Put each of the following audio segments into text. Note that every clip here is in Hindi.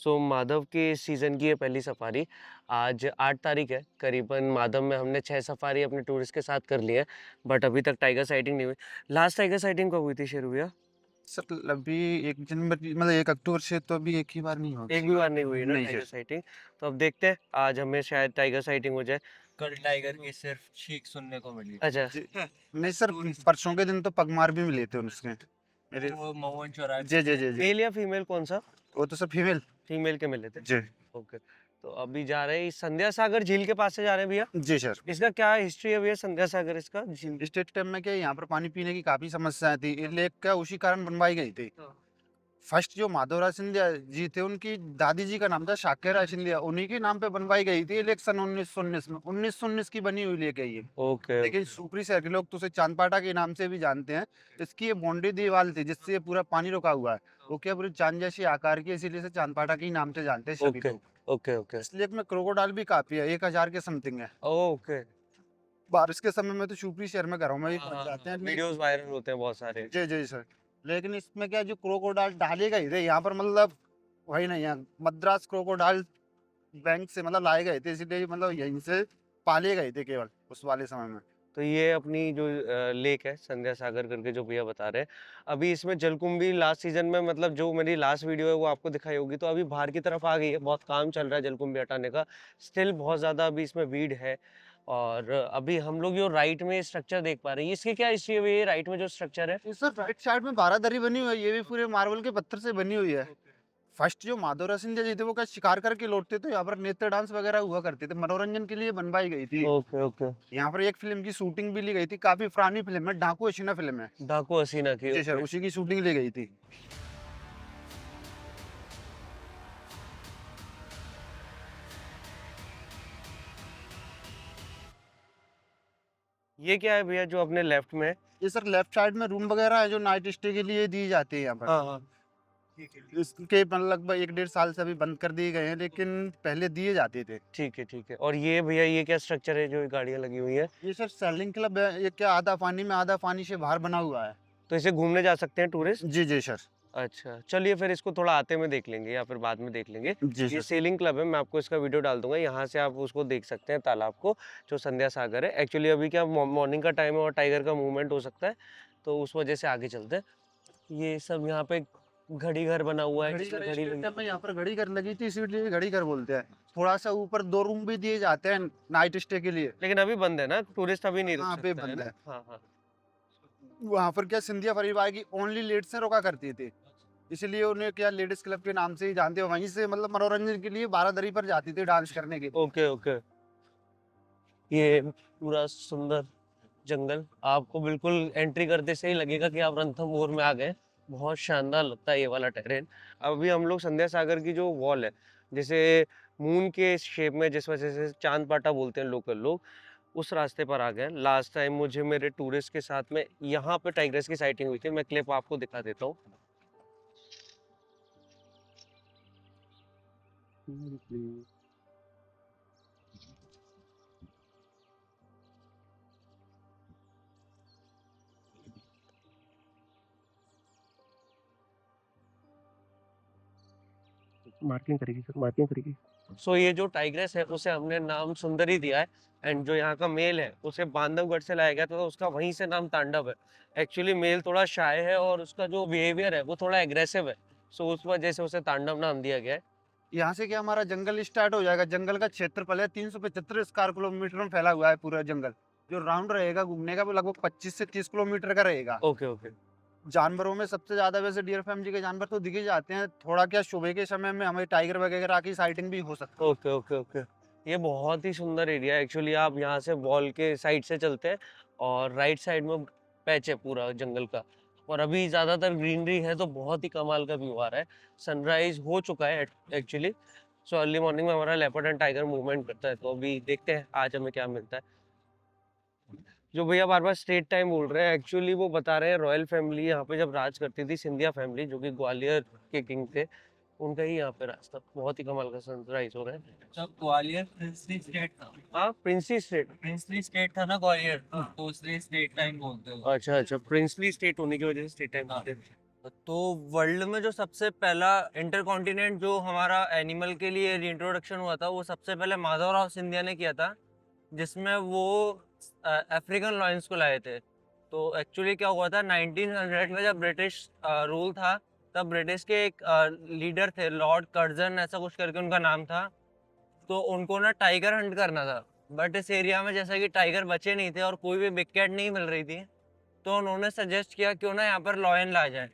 सो माधव के सीज़न की ये पहली सफारी आज 8 तारीख है। करीबन माधव में हमने 6 सफारी अपने टूरिस्ट के साथ कर ली है, बट अभी तक टाइगर साइटिंग नहीं हुई। लास्ट टाइगर साइटिंग कब हुई थी शेरू भैया? सर अभी 1 जनवरी मतलब 1 अक्टूबर से तो अभी एक ही बार नहीं होगी। एक भी बार नहीं हुई है ना नहीं टाइगर सर। साइटिंग। तो अब देखते हैं, आज हमें शायद टाइगर साइटिंग हो जाए। कल टाइगर की सिर्फ चीख सुनने को मिली। अच्छा, जी, नहीं सर, परसों के दिन तो पगमार भी मिले थे उसके मेरे। वो महुवन चौराहे जी जी जी जी। मेल या फीमेल कौन सा? वो तो सर फीमेल। फीमेल के मिले थे। जी ओके, तो अभी जा रहे हैं संध्या सागर झील के पास से जा रहे हैं भैया। जी सर। इसका क्या हिस्ट्री है भैया, संध्या सागर इसका झील? स्टेट टाइम में क्या यहाँ पर पानी पीने की काफी समस्याएं थी, ये लेक क्या उसी कारण बनवाई गई थी। हाँ। फर्स्ट जो माधवराज सिंधिया जी थे, उनकी दादी जी का नाम था शाक्यराज सिंधिया, उन्हीं के नाम पे बनवाई गई थी। ये लेक सन 1919 में 1919 की बनी हुई लेक है ये। ओके। लेकिन सुपरी शहर के लोग तो उसे चांदपाटा के नाम से भी जानते हैं। इसकी ये बाउंड्री दीवार थी जिससे ये पूरा पानी रुका हुआ है। वो क्या पूरी चांद जैसी आकार की है, इसीलिए इसे चांदपाटा के ही नाम से जानते हैं सभी ओके लोग। Okay okay. इस लेक में क्रोकोडाइल भी काफी है, 1000 के समथिंग है। ओके। बारिश के समय में तो सुपरी शहर में घरों में भी पहुंच जाते हैं। वीडियोस वायरल होते हैं बहुत सारे। जी जी सर। लेकिन इसमें क्या, जो क्रोकोडाइल डाले गए थे यहाँ पर, मतलब वही नहीं है, मद्रास क्रोकोडाइल बैंक से मतलब लाए गए थे, इसलिए मतलब यहीं से पाले गए थे केवल उस वाले समय में। तो ये अपनी जो लेक है संध्या सागर करके जो भैया बता रहे हैं, अभी इसमें जलकुंभी लास्ट सीजन में, मतलब जो मेरी लास्ट वीडियो है वो आपको दिखाई होगी, तो अभी बाहर की तरफ आ गई है। बहुत काम चल रहा है जलकुंभी हटाने का। स्टिल बहुत ज़्यादा अभी इसमें भीड़ है। और अभी हम लोग जो राइट में स्ट्रक्चर देख पा रहे हैं, इसके क्या हिस्ट्री है ये राइट में जो स्ट्रक्चर है? ये सर राइट साइड में बारादरी बनी हुई है, ये भी पूरे मार्बल के पत्थर से बनी हुई है। फर्स्ट जो माधवराज सिंधिया जी थे वो क्या शिकार करके लौटते थे, यहाँ पर नृत्य डांस वगैरह हुआ करते थे, मनोरंजन के लिए बनवाई गई थी। Okay okay. यहाँ पर एक फिल्म की शूटिंग भी ली गई थी, काफी पुरानी फिल्म है, डाकू हसीना फिल्म है। डाकू हसीना की, जी सर, ओके। उसी की शूटिंग ली गई थी। ये क्या है भैया जो अपने लेफ्ट में है? ये सर लेफ्ट साइड में रूम वगैरह है जो नाइट स्टे के लिए दिए जाते हैं यहाँ पर। हाँ हाँ। इसके मतलब लगभग 1 डेढ़ साल से अभी बंद कर दिए गए हैं, लेकिन पहले दिए जाते थे। ठीक है ठीक है। और ये भैया ये क्या स्ट्रक्चर है जो गाड़ियाँ लगी हुई है? ये सर सेलिंग क्लब है, ये क्या आधा पानी में आधा पानी से बाहर बना हुआ है। तो इसे घूमने जा सकते हैं टूरिस्ट? जी जी सर। अच्छा, चलिए फिर इसको थोड़ा आते में देख लेंगे या फिर बाद में देख लेंगे। जी ये सर। सेलिंग क्लब है, मैं आपको इसका वीडियो डाल दूँगा, यहाँ से आप उसको देख सकते हैं तालाब को, जो संध्या सागर है। एक्चुअली अभी क्या मॉर्निंग का टाइम है और टाइगर का मूवमेंट हो सकता है, तो उस वजह से आगे चलते हैं। ये सब यहाँ पे घड़ी घर बना हुआ है, घड़ी जिसमें घर घड़ी स्टेट लगी। टाइम में यहाँ पर घड़ी घर लगी थी, इसीलिए घड़ी घर बोलते हैं। थोड़ा सा ऊपर 2 रूम भी दिए जाते हैं नाइट स्टे के लिए। लेकिन अभी बंद है ना, टूरिस्ट अभी नहीं रुक हाँ, अभी सकता है बंद ना? है। हाँ, हाँ। वहाँ पर क्या सिंधिया परिवार की ओनली लेडीज रुका करती थी, इसलिए उन्हें क्या लेडीज क्लब के नाम से ही जानते हो। वहीं से मतलब मनोरंजन के लिए बारादरी पर जाती थी डांस करने के लिए। Okay, okay. ये पूरा सुंदर जंगल, आपको बिल्कुल एंट्री करते से ही लगेगा कि आप रणथंभौर में आ गए। बहुत शानदार लगता है ये वाला टेरेन। अभी हम लोग संध्या सागर की जो वॉल है, जैसे मून के शेप में, जिस वजह से चांद पाटा बोलते हैं लोकल लोग, उस रास्ते पर आ गए। लास्ट टाइम मुझे मेरे टूरिस्ट के साथ में यहाँ पे टाइगर्स की साइटिंग हुई थी। मैं क्लिप आपको दिखा देता हूँ। मार्किंग करेगी सर, मार्किंग करेगी। सो ये जो टाइग्रेस है उसे हमने नाम सुंदरी दिया है। एंड जो यहाँ का मेल है उसे बांधवगढ़ से लाया गया था, तो उसका वहीं से नाम तांडव है। एक्चुअली मेल थोड़ा शाय है और उसका जो बिहेवियर है वो थोड़ा एग्रेसिव है, सो उस वजह से उसे तांडव नाम दिया गया है। यहाँ से क्या हमारा जंगल स्टार्ट हो जाएगा। जंगल का क्षेत्रफल है 375 स्क्वायर किलोमीटर में फैला हुआ है पूरा जंगल। जो राउंड रहेगा घूमने का वो लगभग 25 से 30 किलोमीटर का रहेगा। Okay okay. जानवरों में सबसे ज्यादा वैसे डियर फैमिली के जानवर तो दिखे जाते हैं। थोड़ा क्या सुबह के समय में हमें टाइगर वगैरह की साइटिंग भी हो सकती है। Okay okay okay. ये बहुत ही सुंदर एरिया है। एक्चुअली आप यहाँ से वॉल के साइड से चलते हैं और राइट साइड में पैच है पूरा जंगल का, और अभी ज़्यादातर ग्रीनरी है, तो बहुत ही कमाल का व्यू आ रहा है। सनराइज हो चुका है एक्चुअली। सो अर्ली मॉर्निंग में हमारा लेपर्ड एंड टाइगर मूवमेंट करता है, तो अभी देखते हैं आज हमें क्या मिलता है। जो भैया बार बार स्टेट टाइम बोल रहे हैं, एक्चुअली वो बता रहे हैं रॉयल फैमिली यहाँ पे जब राज करती थी, सिंधिया फैमिली जो कि ग्वालियर के किंग थे, उनका ही यहाँ पे राज था। बहुत ही कमाल का सनराइज हो रहा है। जब ग्वालियर प्रिंसली स्टेट था। हाँ, प्रिंसी स्टेट। प्रिंसली स्टेट था ना ग्वालियर, तो इसलिए स्टेट टाइम बोलते हैं। अच्छा अच्छा, प्रिंसली स्टेट होने की वजह से स्टेट टाइम हाँ। बोलते हैं। तो वर्ल्ड में जो सबसे पहला इंटरकॉन्टिनेंट जो हमारा एनिमल के लिए रीइंट्रोडक्शन हुआ था वो सबसे पहले माधवराव सिंधिया ने किया था, जिसमें वो अफ्रीकन लॉयंस को लाए थे। तो एक्चुअली क्या हुआ था 1900 में जब ब्रिटिश रूल था, तब ब्रिटिश के एक लीडर थे लॉर्ड कर्जन ऐसा कुछ करके उनका नाम था। तो उनको ना टाइगर हंट करना था, बट इस एरिया में जैसा कि टाइगर बचे नहीं थे और कोई भी बिग कैट नहीं मिल रही थी, तो उन्होंने सजेस्ट किया क्यों ना यहाँ पर लॉयन ला जाए।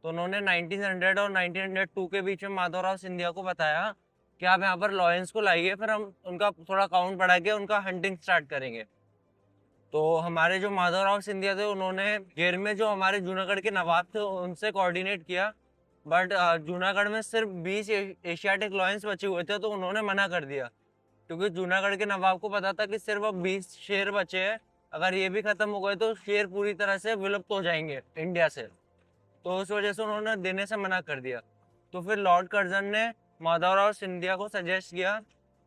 तो उन्होंने 1900 और 1902 के बीच में माधवराव सिंधिया को बताया कि आप यहाँ पर लॉयंस को लाइए, फिर हम उनका थोड़ा काउंट बढ़ा के उनका हंटिंग स्टार्ट करेंगे। तो हमारे जो माधवराव सिंधिया थे उन्होंने गिर में जो हमारे जूनागढ़ के नवाब थे उनसे कोऑर्डिनेट किया, बट जूनागढ़ में सिर्फ 20 एशियाटिक लॉयंस बचे हुए थे, तो उन्होंने मना कर दिया क्योंकि जूनागढ़ के नवाब को पता था कि सिर्फ अब 20 शेर बचे हैं, अगर ये भी खत्म हो गए तो शेर पूरी तरह से विलुप्त हो जाएंगे इंडिया से। तो उस वजह से उन्होंने देने से मना कर दिया। तो फिर लॉर्ड कर्जन ने माधवराव सिंधिया को सजेस्ट किया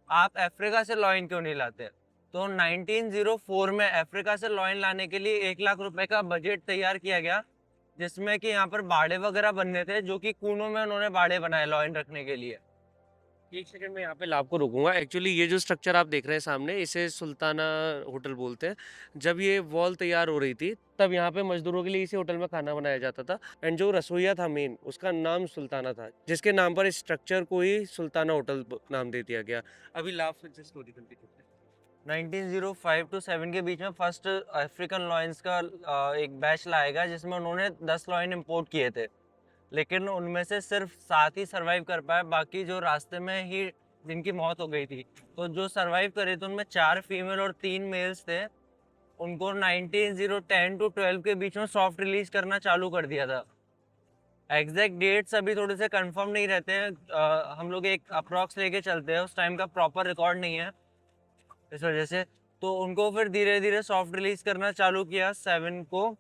आप अफ्रीका से लॉयन क्यों नहीं लाते। तो 1904 में अफ्रीका से लॉयन लाने के लिए 1 लाख रुपए का बजट तैयार किया गया, जिसमें कि यहाँ पर बाड़े वगैरह बनने थे, जो कि कूनों में उन्होंने बाड़े बनाए लॉयन रखने के लिए। एक सेकंड में यहाँ पे आपको रोकूंगा। एक्चुअली ये जो स्ट्रक्चर आप देख रहे हैं सामने, इसे सुल्ताना होटल बोलते हैं। जब ये वॉल तैयार हो रही थी तब यहाँ पे मजदूरों के लिए इसी होटल में खाना बनाया जाता था, एंड जो रसोइया था मेन, उसका नाम सुल्ताना था, जिसके नाम पर इस स्ट्रक्चर को ही सुल्ताना होटल नाम दे दिया गया। अभी लाफ स्टोरी कंटिन्यू। 1905 टू 7 के बीच में फर्स्ट अफ्रीकन लॉयंस का एक बैच लाया गया, जिसमें उन्होंने 10 लॉयन इंपोर्ट किए थे, लेकिन उनमें से सिर्फ 7 ही सरवाइव कर पाए, बाकी जो रास्ते में ही जिनकी मौत हो गई थी। तो जो सरवाइव करे थे उनमें 4 फीमेल और 3 मेल्स थे। उनको 1910 टू 12 के बीच में सॉफ्ट रिलीज करना चालू कर दिया था। एग्जैक्ट डेट्स अभी थोड़े से कंफर्म नहीं रहते हैं, हम लोग एक अप्रॉक्स लेके चलते हैं, उस टाइम का प्रॉपर रिकॉर्ड नहीं है इस वजह से। तो उनको फिर धीरे धीरे सॉफ्ट रिलीज करना चालू किया 7 को,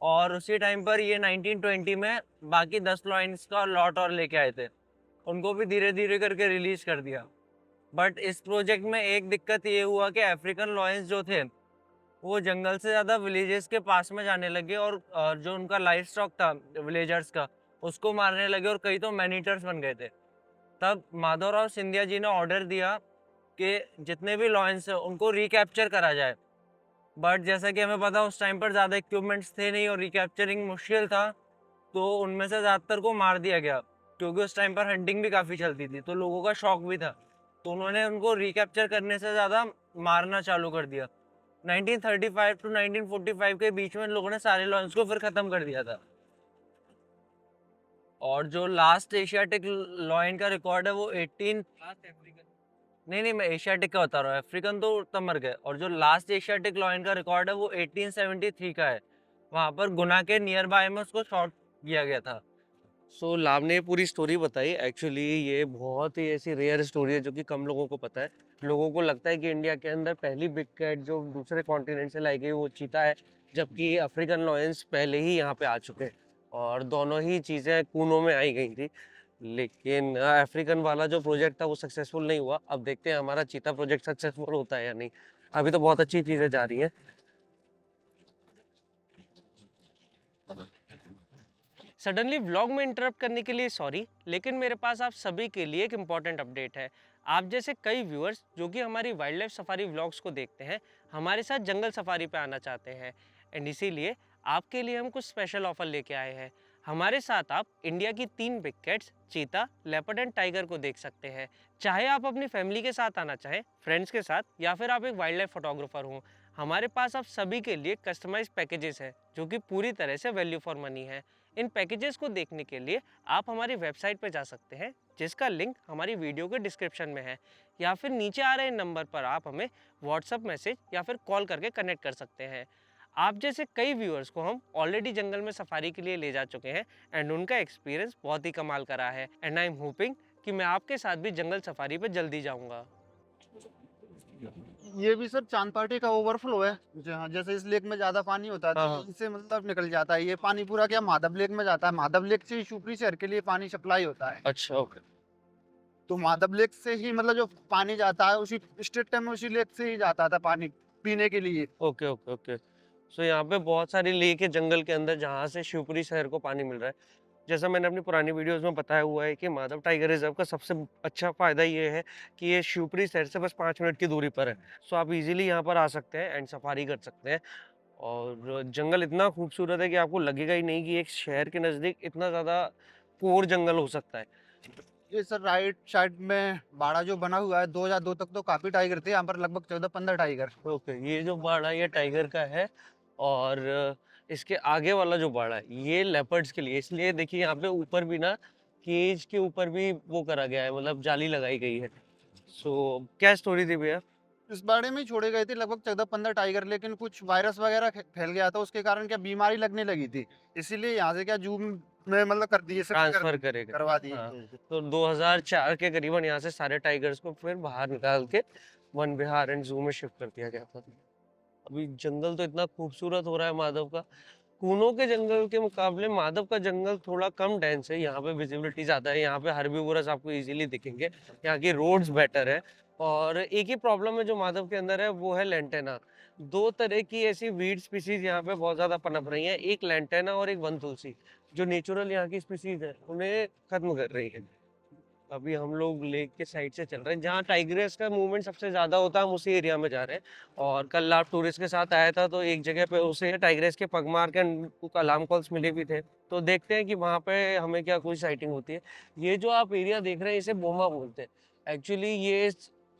और उसी टाइम पर ये 1920 में बाकी 10 लॉयंस का लॉट और लेके आए थे, उनको भी धीरे धीरे करके रिलीज कर दिया। बट इस प्रोजेक्ट में एक दिक्कत ये हुआ कि अफ्रीकन लॉयंस जो थे वो जंगल से ज़्यादा विलेजेस के पास में जाने लगे, और जो उनका लाइफ स्टॉक था विलेजर्स का उसको मारने लगे, और कई तो मैनीटर्स बन गए थे। तब माधवराव सिंधिया जी ने ऑर्डर दिया कि जितने भी लॉयंस हैं उनको रिकैप्चर करा जाए। बट जैसा कि हमें पता उस टाइम पर ज़्यादा इक्विपमेंट्स थे नहीं और रिकैप्चरिंग मुश्किल था, तो उनमें से ज़्यादातर को मार दिया गया, क्योंकि उस टाइम पर हंटिंग भी काफ़ी चलती थी, तो लोगों का शौक भी था। तो उन्होंने उनको रिकैप्चर करने से ज़्यादा मारना चालू कर दिया। 1935 टू 1945 के बीच में लोगों ने सारे लॉयंस को फिर ख़त्म कर दिया था। और जो लास्ट एशियाटिक लॉयन का रिकॉर्ड है वो 18 नहीं, मैं एशियाटिक का बता रहा हूँ, अफ्रीकन तो तब मर गए। और जो लास्ट एशियाटिक लॉयन का रिकॉर्ड है वो 1873 का है, वहाँ पर गुना के नियर बाय में उसको शॉट किया गया था। सो लाभ ने पूरी स्टोरी बताई। एक्चुअली ये बहुत ही ऐसी रेयर स्टोरी है जो कि कम लोगों को पता है। लोगों को लगता है कि इंडिया के अंदर पहली बिग कैट जो दूसरे कॉन्टिनेंट से लाई गई वो चीता है, जबकि अफ्रीकन लॉयंस पहले ही यहाँ पे आ चुके हैं, और दोनों ही चीज़ें कूनों में आई गई थी। लेकिन अफ्रीकन वाला जो प्रोजेक्ट था वो सक्सेसफुल नहीं हुआ। अब देखते हैं हमारा चीता प्रोजेक्ट सक्सेसफुल होता है या नहीं। अभी तो बहुत अच्छी चीज़ें जा रही हैं। सडनली व्लॉग में इंटरप्ट करने के लिए सॉरी, लेकिन मेरे पास आप सभी के लिए एक इम्पॉर्टेंट अपडेट है। आप जैसे कई व्यूअर्स जो कि हमारी वाइल्ड लाइफ सफारी व्लॉग्स को देखते हैं, हमारे साथ जंगल सफारी पे आना चाहते हैं, एंड इसीलिए आपके लिए हम कुछ स्पेशल ऑफर लेके आए हैं। हमारे साथ आप इंडिया की 3 बिग कैट्स चीता, लेपर्ड एंड टाइगर को देख सकते हैं। चाहे आप अपनी फैमिली के साथ आना चाहें, फ्रेंड्स के साथ, या फिर आप एक वाइल्ड लाइफ फोटोग्राफर हों, हमारे पास आप सभी के लिए कस्टमाइज पैकेजेस हैं जो कि पूरी तरह से वैल्यू फॉर मनी है। इन पैकेजेस को देखने के लिए आप हमारी वेबसाइट पर जा सकते हैं, जिसका लिंक हमारी वीडियो के डिस्क्रिप्शन में है, या फिर नीचे आ रहे नंबर पर आप हमें व्हाट्सएप मैसेज या फिर कॉल करके कनेक्ट कर सकते हैं। आप जैसे कई व्यूअर्स को हम ऑलरेडी जंगल में सफारी के लिए ले जा चुके हैं, एंड उनका एक्सपीरियंस बहुत ही कमाल का रहा है, एंड आई एम होपिंग कि मैं आपके साथ भी जंगल सफारी पे जल्दी जाऊंगा। ये भी सर चांद पार्टी का ओवरफ्लो है, जैसे इस लेक में ज्यादा पानी होता है हाँ। तो इससे मतलब निकल जाता है। ये पानी पूरा क्या माधव लेक में जाता है, माधव लेक से ही शिवपुरी शहर के लिए पानी सप्लाई होता है। अच्छा, ओके। तो माधव लेक से ही मतलब जो पानी जाता है उसी स्टेट टाइम में उसी लेक से ही जाता था पानी पीने के लिए। Okay okay. सो यहाँ पे बहुत सारी लेक है जंगल के अंदर जहाँ से शिवपुरी शहर को पानी मिल रहा है। जैसा मैंने अपनी पुरानी वीडियोज़ में बताया हुआ है कि माधव टाइगर रिज़र्व का सबसे अच्छा फ़ायदा ये है कि ये शिवपुरी शहर से बस 5 मिनट की दूरी पर है। सो आप इज़िली यहाँ पर आ सकते हैं एंड सफारी कर सकते हैं। और जंगल इतना खूबसूरत है कि आपको लगेगा ही नहीं कि एक शहर के नज़दीक इतना ज़्यादा कोर जंगल हो सकता है। ये सर राइट साइड में बाड़ा जो बना हुआ है 2002 तक तो काफी टाइगर थे, यहाँ पर लगभग 14-15 टाइगर। ओके, ये जो बाड़ा ये टाइगर का है और इसके आगे वाला जो बाड़ा है ये लेपर्ड्स के लिए, इसलिए देखिए यहाँ पे ऊपर भी ना केज के ऊपर भी वो करा गया है, मतलब जाली लगाई गई है। सो क्या स्टोरी थी भैया? इस बाड़े में ही छोड़े गए थे लगभग 14-15 टाइगर, लेकिन कुछ वायरस वगैरह फैल गया था, उसके कारण क्या बीमारी लगने लगी थी, इसीलिए यहाँ से क्या जू में मतलब कर दिए, शिफ्ट ट्रांसफर करेगा। करवा दिए। हाँ, तो 2004 के करीबन यहाँ से सारे टाइगर्स को फिर बाहर निकाल के वन विहार एंड जू में शिफ्ट कर दिया गया था। अभी जंगल तो इतना खूबसूरत हो रहा है माधव का। कूनो के जंगल के मुकाबले माधव का जंगल थोड़ा कम डेंस है, यहाँ पे विजिबिलिटी ज़्यादा है, यहाँ पे हर्बीवोरस आपको इजीली दिखेंगे, यहाँ की रोड्स बेटर है। और एक ही प्रॉब्लम है जो माधव के अंदर है वो है लेंटेना। दो तरह की ऐसी वीड स्पीसीज यहाँ पे बहुत ज़्यादा पनप रही हैं, एक लेंटेना और एक वन तुलसी, जो नेचुरल यहाँ की स्पीसीज है उन्हें खत्म कर रही है। अभी हम लोग लेक के साइड से चल रहे हैं जहाँ टाइग्रेस का मूवमेंट सबसे ज्यादा होता है, हम उसी एरिया में जा रहे हैं। और कल आप टूरिस्ट के साथ आया था तो एक जगह पे उसे टाइग्रेस के पगमार के अलार्म कॉल्स मिले भी थे, तो देखते हैं कि वहाँ पे हमें क्या कोई साइटिंग होती है। ये जो आप एरिया देख रहे हैं इसे बोमा बोलते हैं। एक्चुअली ये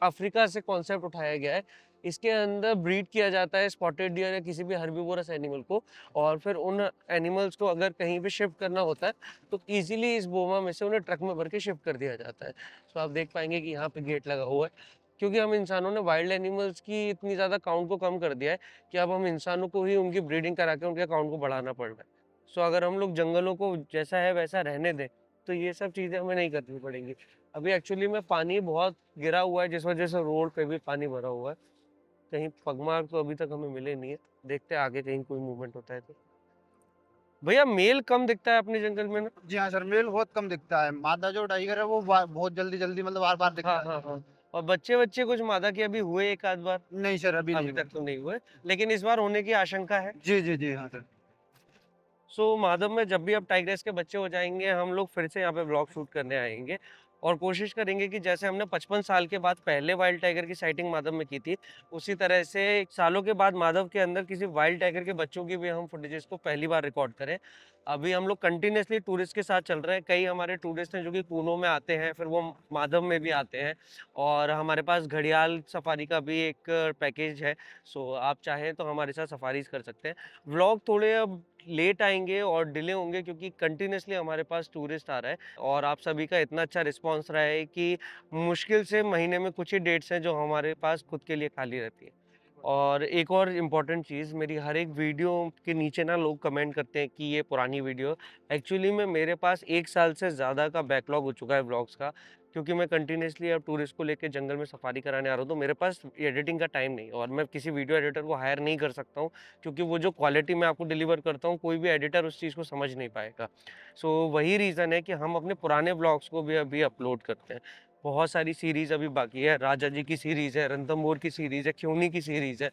अफ्रीका से कॉन्सेप्ट उठाया गया है। इसके अंदर ब्रीड किया जाता है स्पॉटेड डियर या किसी भी हर्बीवोरस एनिमल को, और फिर उन एनिमल्स को अगर कहीं पे शिफ्ट करना होता है तो इजीली इस बोमा में से उन्हें ट्रक में भर के शिफ्ट कर दिया जाता है। तो आप देख पाएंगे कि यहाँ पे गेट लगा हुआ है, क्योंकि हम इंसानों ने वाइल्ड एनिमल्स की इतनी ज़्यादा काउंट को कम कर दिया है कि अब हम इंसानों को ही उनकी ब्रीडिंग करा के उनके काउंट को बढ़ाना पड़ रहा है। सो अगर हम लोग जंगलों को जैसा है वैसा रहने दें तो ये सब चीज़ें हमें नहीं करनी पड़ेंगी। अभी एक्चुअली में पानी बहुत गिरा हुआ है जिस वजह से रोड पे भी पानी भरा हुआ है। कहीं पगमार्क तो अभी तक हमें मिले नहीं है, देखते हैं आगे कहीं कोई मूवमेंट होता है तो। भैया मेल कम दिखता है अपने जंगल में ना? जी हाँ सर, मेल बहुत कम दिखता है, मादा जो टाइगर है वो बहुत जल्दी जल्दी मतलब बार बार दिखता हाँ, है। हाँ, हाँ। और बच्चे-वच्चे कुछ मादा के अभी हुए एक आध बार? नहीं सर, अभी नहीं अभी हुआ। तक तो नहीं हुए, लेकिन इस बार होने की आशंका है। जी जी जी हाँ सर। सो माधव में जब भी अब टाइग्रेस के बच्चे हो जाएँगे, हम लोग फिर से यहाँ पे व्लॉग शूट करने आएँगे और कोशिश करेंगे कि जैसे हमने 55 साल के बाद पहले वाइल्ड टाइगर की साइटिंग माधव में की थी, उसी तरह से सालों के बाद माधव के अंदर किसी वाइल्ड टाइगर के बच्चों की भी हम फुटेजेस को पहली बार रिकॉर्ड करें। अभी हम लोग कंटिन्यूअसली टूरिस्ट के साथ चल रहे हैं। कई हमारे टूरिस्ट हैं जो कि कूनो में आते हैं, फिर वो माधव में भी आते हैं, और हमारे पास घड़ियाल सफारी का भी एक पैकेज है। सो आप चाहें तो हमारे साथ सफारीज़ कर सकते हैं। व्लॉग थोड़े अब लेट आएँगे और डिले होंगे क्योंकि कंटिन्यूअसली हमारे पास टूरिस्ट आ रहा है और आप सभी का इतना अच्छा रिस्पॉन्स रहा है कि मुश्किल से महीने में कुछ ही डेट्स हैं जो हमारे पास खुद के लिए खाली रहती है। और एक और इम्पॉर्टेंट चीज़, मेरी हर एक वीडियो के नीचे ना लोग कमेंट करते हैं कि ये पुरानी वीडियो। एक्चुअली में मेरे पास 1 साल से ज़्यादा का बैकलॉग हो चुका है व्लॉग्स का, क्योंकि मैं कंटिन्यूअसली अब टूरिस्ट को लेके जंगल में सफारी कराने आ रहा हूँ, तो मेरे पास एडिटिंग का टाइम नहीं और मैं किसी वीडियो एडिटर को हायर नहीं कर सकता हूँ, क्योंकि वो जो क्वालिटी मैं आपको डिलीवर करता हूँ कोई भी एडिटर उस चीज़ को समझ नहीं पाएगा। सो वही रीज़न है कि हम अपने पुराने ब्लॉग्स को भी अभी अपलोड करते हैं। बहुत सारी सीरीज़ अभी बाकी है, राजा जी की सीरीज़ है, रणथंभौर की सीरीज़ है, क्योनी की सीरीज़ है।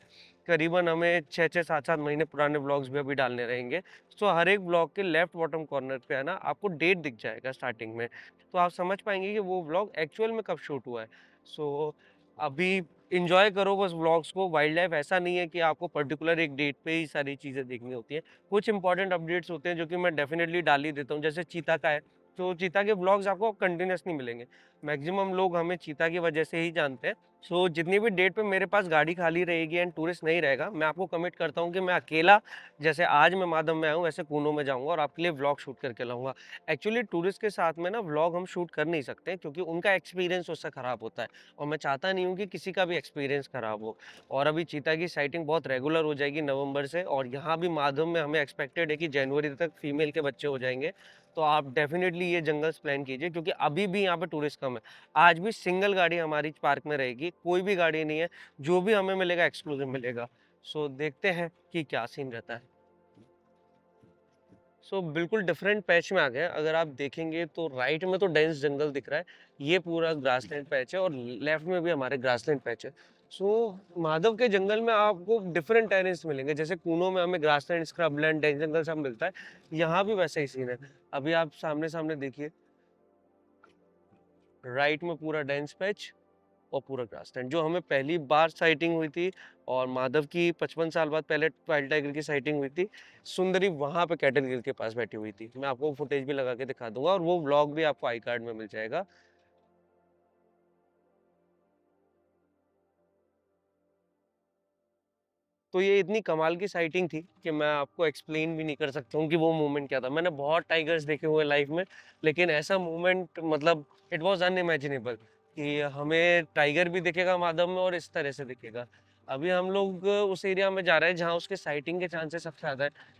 करीबन हमें 6-6, 7-7 महीने पुराने ब्लॉग्स भी अभी डालने रहेंगे। सो हर एक ब्लॉग के लेफ्ट बॉटम कॉर्नर पे है ना आपको डेट दिख जाएगा स्टार्टिंग में, तो आप समझ पाएँगे कि वो ब्लॉग एक्चुअल में कब शूट हुआ है। सो अभी एन्जॉय करो बस व्लॉग्स को। वाइल्ड लाइफ ऐसा नहीं है कि आपको पर्टिकुलर एक डेट पे ही सारी चीज़ें देखनी होती हैं। कुछ इंपॉर्टेंट अपडेट्स होते हैं जो कि मैं डेफ़िनेटली डाल ही देता हूँ, जैसे चीता का है, तो चीता के व्लॉग्स आपको कंटीन्यूअस नहीं मिलेंगे। मैक्सिमम लोग हमें चीता की वजह से ही जानते हैं। सो जितनी भी डेट पे मेरे पास गाड़ी खाली रहेगी एंड टूरिस्ट नहीं रहेगा, मैं आपको कमिट करता हूँ कि मैं अकेला, जैसे आज मैं माधव में आया हूँ वैसे कूनो में जाऊँगा और आपके लिए व्लॉग शूट करके लाऊँगा। एक्चुअली टूरिस्ट के साथ में ना व्लॉग हम शूट कर नहीं सकते क्योंकि उनका एक्सपीरियंस उससे ख़राब होता है और मैं चाहता नहीं हूँ कि किसी का भी एक्सपीरियंस ख़राब हो। और अभी चीता की साइटिंग बहुत रेगुलर हो जाएगी नवंबर से, और यहाँ भी माधव में हमें एक्सपेक्टेड है कि जनवरी तक फीमेल के बच्चे हो जाएंगे। तो आप डेफिनेटली ये जंगल्स प्लान कीजिए क्योंकि अभी भी यहाँ पे टूरिस्ट कम है। आज भी सिंगल गाड़ी हमारी पार्क में रहेगी, कोई भी गाड़ी नहीं है, जो भी हमें मिलेगा एक्सक्लूसिव मिलेगा। सो देखते हैं कि क्या सीन रहता है। सो बिल्कुल डिफरेंट पैच में आ गए हैं। अगर आप देखेंगे तो राइट में तो डेंस जंगल दिख रहा है, ये पूरा ग्रासलैंड पैच है और लेफ्ट में भी हमारे ग्रासलैंड पैच है। सो माधव के जंगल में आपको डिफरेंट टेरेस मिलेंगे, जैसे कूनो में हमें ग्रासलैंड, स्क्रबलैंड, डेंस जंगल सब मिलता है, यहाँ भी वैसा ही सीन है। अभी आप सामने सामने देखिए, राइट में पूरा डेंस पैच और पूरा ग्रासलैंड। जो हमें पहली बार साइटिंग हुई थी और माधव की 55 साल बाद पहले वाइल्ड टाइगर की साइटिंग हुई थी, सुंदरी वहां पे कैटल गिल के पास बैठी हुई थी। मैं आपको फुटेज भी लगा के दिखा दूंगा और वो व्लॉग भी आपको आई कार्ड में मिल जाएगा। तो ये इतनी कमाल की साइटिंग थी कि मैं आपको एक्सप्लेन भी नहीं कर सकता हूँ कि वो मोमेंट क्या था। मैंने बहुत टाइगर्स देखे हुए लाइफ में, लेकिन ऐसा मोमेंट मतलब इट वाज अनइमेजिनेबल कि हमें टाइगर भी दिखेगा माधव में और इस तरह से दिखेगा। अभी हम लोग उस एरिया में जा रहे हैं जहाँ उसके साइटिंग के चांसेस सबसे ज़्यादा है।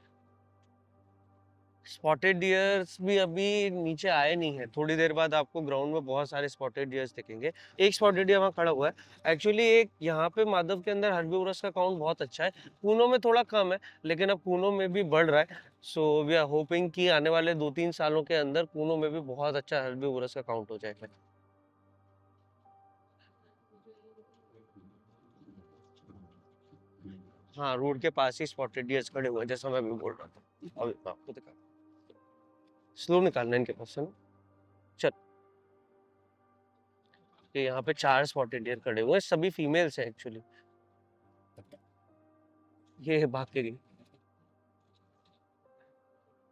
स्पॉटेड डियर्स भी अभी नीचे आए नहीं है। थोड़ी देर बाद आपको ग्राउंड में बहुत सारे स्पॉटेड डियर्स दिखेंगे। एक स्पॉटेड डियर वहाँ खड़ा हुआ है। एक्चुअली एक यहाँ पे माधव के अंदर हर्बीवोरस का काउंट बहुत अच्छा है। कूनो में थोड़ा कम है, लेकिन अब कूनो में भी बढ़ रहा है। सो वी आर होपिंग कि आने वाले 2-3 सालों के अंदर कूनो में भी बहुत अच्छा हर्बीवोरस का काउंट हो जाएगा। हाँ, रोड के पास ही स्पॉटेड डियर्स खड़े हुए हैं, जैसा मैं अभी बोल रहा था। अभी मैं आपको दिखा, स्लो निकालना है इनके पास से ना। चल, ये यहाँ पे 4 स्पॉटेड डियर खड़े हुए हैं, सभी फीमेल्स हैं एक्चुअली। ये भाग के गई।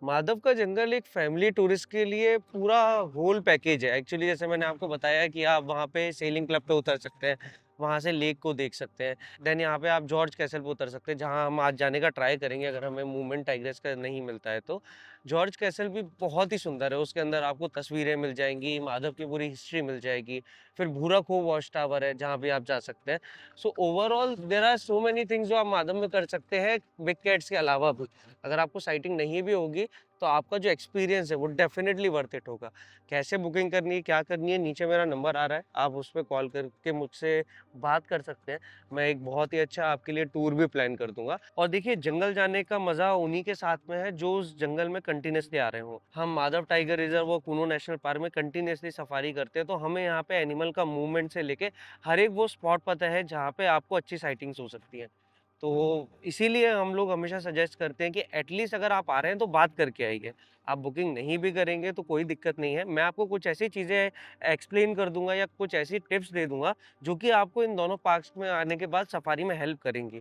माधव का जंगल एक फैमिली टूरिस्ट के लिए पूरा होल पैकेज है। एक्चुअली जैसे मैंने आपको बताया कि आप वहाँ पे सेलिंग क्लब पे उतर सकते हैं, वहाँ से लेक को देख सकते हैं। देन यहाँ पे आप जॉर्ज कैसल पे उतर सकते हैं, जहाँ हम आज जाने का ट्राई करेंगे अगर हमें मूवमेंट टाइग्रेस का नहीं मिलता है तो। जॉर्ज कैसल भी बहुत ही सुंदर है, उसके अंदर आपको तस्वीरें मिल जाएंगी, माधव की पूरी हिस्ट्री मिल जाएगी। फिर भूरा खो वॉच टावर है जहाँ भी आप जा सकते हैं। So overall there are so many things जो आप माधव में कर सकते हैं बिग कैट्स के अलावा भी। अगर आपको साइटिंग नहीं भी होगी तो आपका जो एक्सपीरियंस है वो डेफिनेटली वर्थ इट होगा। कैसे बुकिंग करनी है, क्या करनी है, नीचे मेरा नंबर आ रहा है, आप उस पे कॉल करके मुझसे बात कर सकते हैं। मैं एक बहुत ही अच्छा आपके लिए टूर भी प्लान कर दूंगा। और देखिए, जंगल जाने का मजा उन्हीं के साथ में है जो उस जंगल में कंटिन्यूसली आ रहे हो। हम माधव टाइगर रिजर्व और कुनो नेशनल पार्क में कंटिन्यूसली सफारी करते हैं, तो हमें यहाँ पे एनिमल का मूवमेंट से लेके हर एक वो स्पॉट पता है जहाँ पे आपको अच्छी साइटिंग्स हो सकती है। तो इसीलिए हम लोग हमेशा सजेस्ट करते हैं कि एटलीस्ट अगर आप आ रहे हैं तो बात करके आइए। आप बुकिंग नहीं भी करेंगे तो कोई दिक्कत नहीं है। मैं आपको कुछ ऐसी चीज़ें एक्सप्लेन कर दूँगा या कुछ ऐसी टिप्स दे दूँगा जो कि आपको इन दोनों पार्क्स में आने के बाद सफारी में हेल्प करेंगी।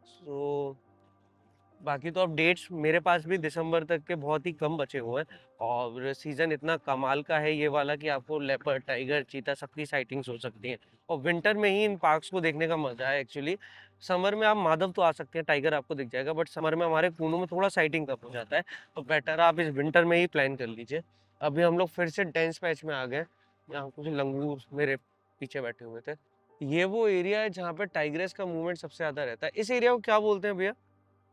सो बाकी तो अब डेट्स मेरे पास भी दिसंबर तक के बहुत ही कम बचे हुए हैं और सीज़न इतना कमाल का है ये वाला कि आपको लेपर्ड, टाइगर, चीता सबकी साइटिंग्स हो सकती हैं। और विंटर में ही इन पार्क्स को देखने का मज़ा है एक्चुअली। समर में आप माधव तो आ सकते हैं, टाइगर आपको दिख जाएगा, बट समर में हमारे कुनू में थोड़ा साइटिंग कम हो जाता है, तो बेटर आप इस विंटर में ही प्लान कर लीजिए। अभी हम लोग फिर से डेंस पैच में आ गए, यहाँ कुछ लंगूर मेरे पीछे बैठे हुए थे। ये वो एरिया है जहाँ पे टाइग्रेस का मूवमेंट सबसे ज़्यादा रहता है। इस एरिया को क्या बोलते हैं भैया?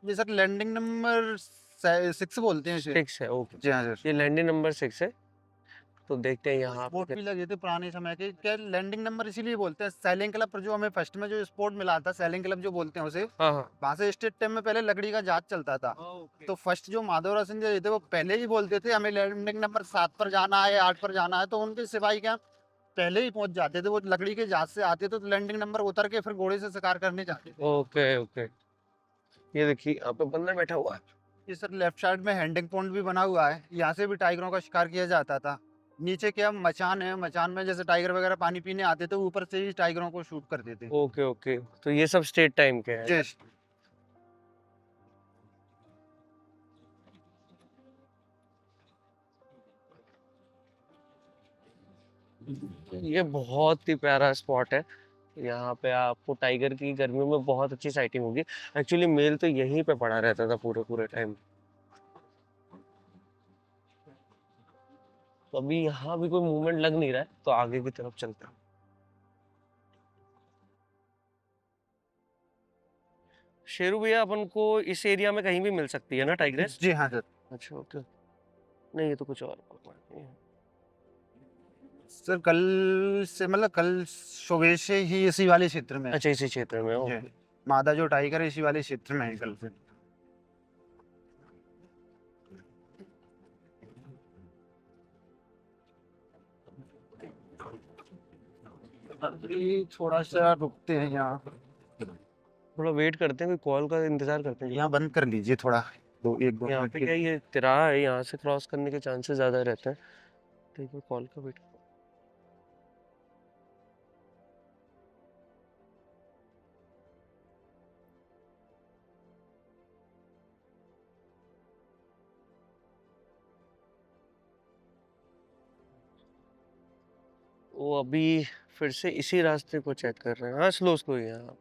ये सर लैंडिंग नंबर 6 बोलते हैं इसे। 6 है, ओके। जी हाँ सर। ये लैंडिंग नंबर 6 है, तो देखते हैं यहाँ स्पोर्ट पे। भी लगे थे पुराने समय के, क्या लैंडिंग नंबर इसीलिए बोलते हैं। सैलिंग क्लब पर जो हमें फर्स्ट में जो स्पोर्ट मिला था, सैलिंग क्लब जो बोलते हैं उसे, हाँ, हाँ। वहाँ से स्टेट टाइम में पहले लकड़ी का जहाज चलता था। ओके। तो फर्स्ट जो माधवराव सिंह जी थे वो पहले ही बोलते थे हमें लैंडिंग नंबर 7 पर जाना है, 8 पर जाना है, तो उनके सिपाही क्या पहले ही पहुंच जाते थे। वो लकड़ी के जहाज से आते थे तो लैंडिंग नंबर उतर के फिर घोड़े से शिकार करने जाते थे। Okay, okay. ये देखिए यहाँ पे बंदर बैठा हुआ है। ये सर लेफ्ट साइड में हैंडिंग पॉइंट भी बना हुआ है, यहाँ से भी टाइगरों का शिकार किया जाता था। नीचे क्या मचान है, मचान में जैसे टाइगर वगैरह पानी पीने आते थे, ऊपर से ही टाइगरों को शूट करते थे। Okay, okay. तो ये सब स्टेट टाइम के हैं। जस्ट ये बहुत ही प्यारा स्पॉट है। यहाँ पे आपको टाइगर की गर्मियों में बहुत अच्छी साइटिंग होगी। एक्चुअली मेल तो यहीं पे पड़ा रहता था पूरे पूरे टाइम। तो अभी यहाँ भी कोई मूवमेंट लग नहीं रहा है, तो आगे की तरफ चलते हैं। शेरू भैया, अपन को इस एरिया में कहीं भी मिल सकती है ना टाइग्रेस? जी हाँ सर। अच्छा, ओके। नहीं, ये तो कुछ और है। सर कल से मतलब कल सुबह से ही इसी वाले क्षेत्र में है। अच्छा, इसी क्षेत्र में, जी। ओके। मादा जो टाइगर है इसी वाले क्षेत्र में है कल से। अभी थोड़ा सा रुकते हैं यहाँ। थोड़ा वेट करते हैं, कोई कॉल का इंतजार करते हैं। यहाँ बंद कर लीजिए थोड़ा, दो यहाँ मिनट पे के। क्या है, ये तिराहा है, यहाँ से क्रॉस करने के चांसेस ज़्यादा रहते हैं, तो एक बार कॉल का वेट। वो अभी फिर से इसी रास्ते को चेक कर रहे हैं। हाँ, स्लो स्लो ही है। हाँ,